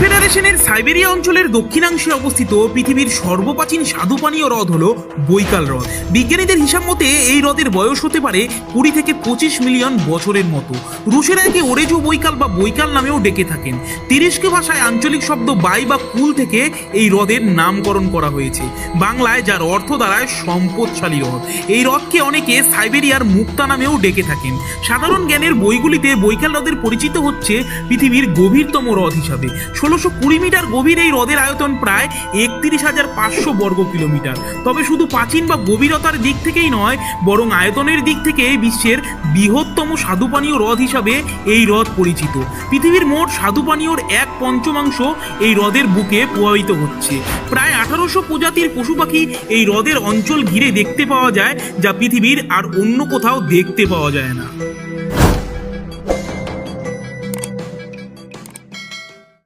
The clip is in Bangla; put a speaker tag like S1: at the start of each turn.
S1: ফেডারেশনের সাইবেরিয়া অঞ্চলের দক্ষিণাংশে অবস্থিত পৃথিবীর সর্বপ্রাচীন স্বাদুপানীয় হ্রদ হলো বৈকাল হ্রদ। বিজ্ঞানীদের হিসাব মতে এই হ্রদের বয়স হতে পারে 20 থেকে 25 মিলিয়ন বছরের মতো। রুশেরা একে ওরেজো বৈকাল বা বৈকাল নামেও ডেকে থাকেন। তিরিশকে ভাষায় আঞ্চলিক শব্দ বাই বা কুল থেকে এই হ্রদের নামকরণ করা হয়েছে, বাংলায় যার অর্থ দাঁড়ায় সম্পদশালী হ্রদ। এই হ্রদকে অনেকে সাইবেরিয়ার মুক্তা নামেও ডেকে থাকেন। সাধারণ জ্ঞানের বইগুলিতে বৈকাল হ্রদের পরিচিত হচ্ছে পৃথিবীর গভীরতম হ্রদ হিসাবে। 1620 মিটার গভীর এই হ্রদের আয়তন প্রায় 31,500 বর্গ কিলোমিটার। তবে শুধু প্রাচীন বা গভীরতার দিক থেকেই নয়, বরং আয়তনের দিক থেকে বিশ্বের বৃহত্তম স্বাদুপানীয় হ্রদ হিসাবে এই হ্রদ পরিচিত। পৃথিবীর মোট স্বাদুপানীয়র 1/5 এই হ্রদের বুকে প্রবাহিত হচ্ছে। প্রায় 1800 প্রজাতির পশু পাখি এই হ্রদের অঞ্চল ঘিরে দেখতে পাওয়া যায়, যা পৃথিবীর আর অন্য কোথাও দেখতে পাওয়া যায় না।